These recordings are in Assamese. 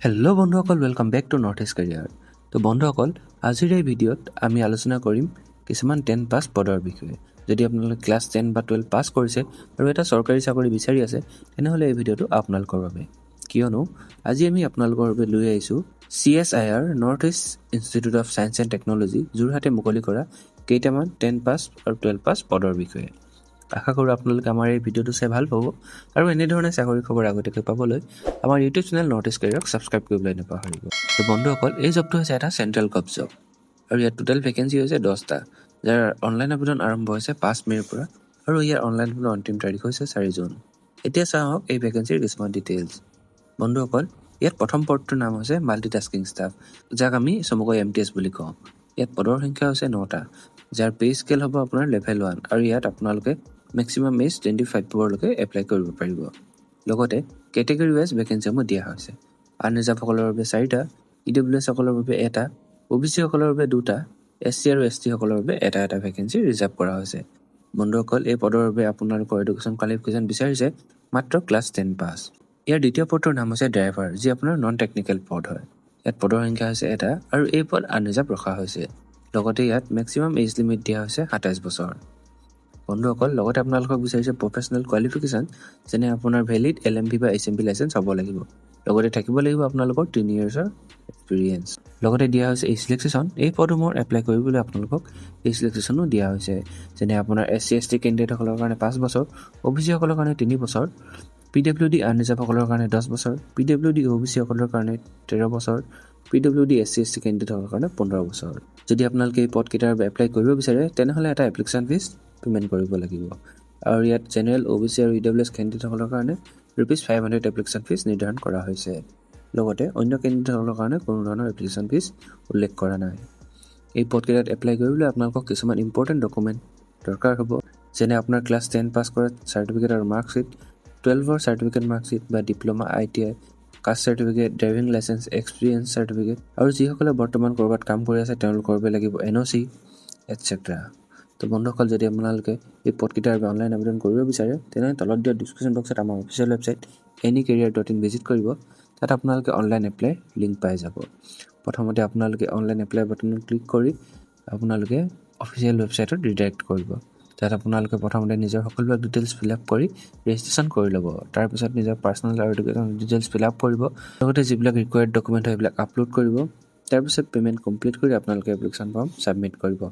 হেল্ল' বন্ধুসকল, welcome back to North East career. তো বন্ধুসকল, আজিৰ এই ভিডিঅ'ত আমি আলোচনা কৰিম কিছুমান 10 পাছ পদৰ বিষয়ে। যদি আপোনালোকে ক্লাছ 10 বা 12 পাছ কৰিছে আৰু এটা চৰকাৰী চাকৰি বিচাৰি আছে, তেনেহ'লে এই ভিডিঅ'টো আপোনালোকৰ বাবে। কিয়নো আজি আমি আপোনালোকৰ বাবে লৈ আহিছোঁ CSIR north east institute of science and technology যোৰহাটে মুকলি কৰা কেইটামান 10 পাছ আৰু 12 পাছ পদৰ বিষয়ে। আশা কৰোঁ আপোনালোকে আমাৰ এই ভিডিঅ'টো চাই ভাল পাব আৰু এনেধৰণে চাকৰি খবৰ আগতীয়াকৈ পাবলৈ আমাৰ ইউটিউব চেনেল নৰ্থ ইষ্ট কেৰিয়াৰক ছাবস্ক্ৰাইব কৰিবলৈ নাপাহৰিব। তো বন্ধুসকল, এই জবটো হৈছে এটা চেণ্ট্ৰেল গভ জব আৰু ইয়াত টোটেল ভেকেঞ্চি হৈছে 10টা, যাৰ অনলাইন আবেদন আৰম্ভ হৈছে 5 মে'ৰ পৰা আৰু ইয়াৰ অনলাইন আবেদনৰ অন্তিম তাৰিখ হৈছে 4 জুন। এতিয়া চাওক এই ভেকেঞ্চিৰ কিছুমান ডিটেইলছ। বন্ধুসকল, ইয়াত প্ৰথম পদটোৰ নাম হৈছে মাল্টিটাস্কিং ষ্টাফ, যাক আমি চমুকৈ MTS বুলি কওঁ। ইয়াত পদৰ সংখ্যা হৈছে 9টা, যাৰ পে স্কেল হ'ব আপোনাৰ লেভেল 1 আৰু ইয়াত আপোনালোকে মেক্সিমাম এজ 25 এপ্লাই কৰিব পাৰিব। লগতে কেটেগৰী ৱাইজ ভেকেঞ্চিসমূহ দিয়া হৈছে। আনৰিজাৰ্ভসকলৰ বাবে 4টা, EWS সকলৰ বাবে 1টা, OBC সকলৰ বাবে 2টা, SC আৰু ST সকলৰ বাবে এটা ভেকেঞ্চি ৰিজাৰ্ভ কৰা হৈছে। বন্ধুসকল, এই পদৰ বাবে আপোনালোকৰ এডুকেশ্যন কোৱালিফিকেশ্যন বিচাৰিছে মাত্ৰ ক্লাছ 10 পাছ। ইয়াৰ দ্বিতীয় পদটোৰ নাম হৈছে ড্ৰাইভাৰ, যি আপোনাৰ নন টেকনিকেল পদ হয়। ইয়াত পদৰ সংখ্যা হৈছে 1টা আৰু এই পদ আনৰিজাৰ্ভ ৰখা হৈছে। লগতে ইয়াত মেক্সিমাম এজ লিমিট দিয়া হৈছে 27 বছৰ। বন্ধুসকল, লগতে আপোনালোকক বিচাৰিছে প্ৰফেচনেল কোৱালিফিকেশ্যন, যেনে আপোনাৰ ভেলিড LMV বা HMV লাইচেঞ্চ হ'ব লাগিব। লগতে থাকিব লাগিব আপোনালোকৰ 3 ইয়াৰ্ছৰ এক্সপিৰিয়েঞ্চ। লগতে দিয়া হৈছে এজ ৰিলেক্সেশ্যন। এই পদসমূহত এপ্লাই কৰিবলৈ আপোনালোকক এজ ৰিলেক্সেশ্যনো দিয়া হৈছে, যেনে আপোনাৰ SC ST কেণ্ডিডেটসকলৰ কাৰণে 5 বছৰ, OBC সকলৰ কাৰণে 3 বছৰ, PWD আনৰিজাৰ্ভসকলৰ কাৰণে 10 বছৰ, PWD OBC সকলৰ কাৰণে 13 বছৰ, PWD SC ST কেণ্ডিডেটসকলৰ কাৰণে 15 বছৰ। যদি আপোনালোকে এই পদকেইটাৰ বাবে এপ্লাই কৰিব বিচাৰে, তেনেহ'লে এটা এপ্লিকেশ্যন ফিজ পে'মেণ্ট কৰিব লাগিব। আৰু ইয়াত জেনেৰেল OBC আৰু EWS কেণ্ডিডেটসকলৰ কাৰণে ₹500 এপ্লিকেশ্যন ফিজ নিৰ্ধাৰণ কৰা হৈছে। লগতে অন্য কেণ্ডিডেটসকলৰ কাৰণে কোনো ধৰণৰ এপ্লিকেশ্যন ফিজ উল্লেখ কৰা নাই। এই পদকেইটাত এপ্লাই কৰিবলৈ আপোনালোকক কিছুমান ইম্পৰ্টেণ্ট ডকুমেণ্ট দৰকাৰ হ'ব, যেনে আপোনাৰ ক্লাছ 10 পাছ কৰা চাৰ্টিফিকেট আৰু মাৰ্কশ্বিট, 12ৰ চাৰ্টিফিকেট মাৰ্কশ্বিট বা diploma ITI, caste certificate, driving licence, experience certificate, আৰু যিসকলে বৰ্তমান ক'ৰবাত কাম কৰি আছে তেওঁলোকৰ বাবে লাগিব NOC এটচেট্ৰা। তো বন্ধুসকল, যদি আপোনালোকে এই পদকেইটাৰ বাবে অনলাইন আবেদন কৰিব বিচাৰে, তেনেহ'লে তলত দিয়া ডিছক্ৰিপশ্যন বক্সত আমাৰ অফিচিয়েল ৱেবছাইট anycareer.in ভিজিট কৰিব। তাত আপোনালোকে অনলাইন এপ্লাই লিংক পাই যাব। প্ৰথমতে আপোনালোকে অনলাইন এপ্লাই বাটনত ক্লিক কৰি আপোনালোকে অফিচিয়েল ৱেবছাইটত ৰিডাইৰেক্ট কৰিব। তাত আপোনালোকে প্ৰথমতে নিজৰ সকলোবিলাক ডিটেইলছ ফিল আপ কৰি ৰেজিষ্ট্ৰেশ্যন কৰি ল'ব। তাৰপিছত নিজৰ পাৰ্চনেল আৰু এডুকেশ্যন ডিটেইলছ ফিল আপ কৰিব। লগতে যিবিলাক ৰিকুৱাৰ্ড ডকুমেণ্ট হয় সেইবিলাক আপলোড কৰিব। তাৰপিছত পে'মেণ্ট কমপ্লিট কৰি আপোনালোকে এপ্লিকেশ্যন ফৰ্ম ছাবমিট কৰিব।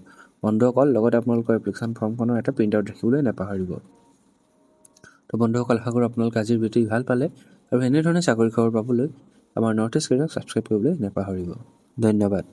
বন্ধুসকল, লগতে আপোনালোকৰ এপ্লিকেশ্যন ফৰ্মখনৰ এটা প্ৰিণ্ট আউট ৰাখিবলৈ নাপাহৰিব। তো বন্ধুসকল, আশা কৰোঁ আপোনালোকে আজিৰ ভিডিঅ'টো ভাল পালে আৰু এনেধৰণে চাকৰি খবৰ পাবলৈ আমাৰ নৰ্থ ইষ্ট কেৰিয়াৰক ছাবস্ক্ৰাইব কৰিবলৈ নাপাহৰিব। ধন্যবাদ।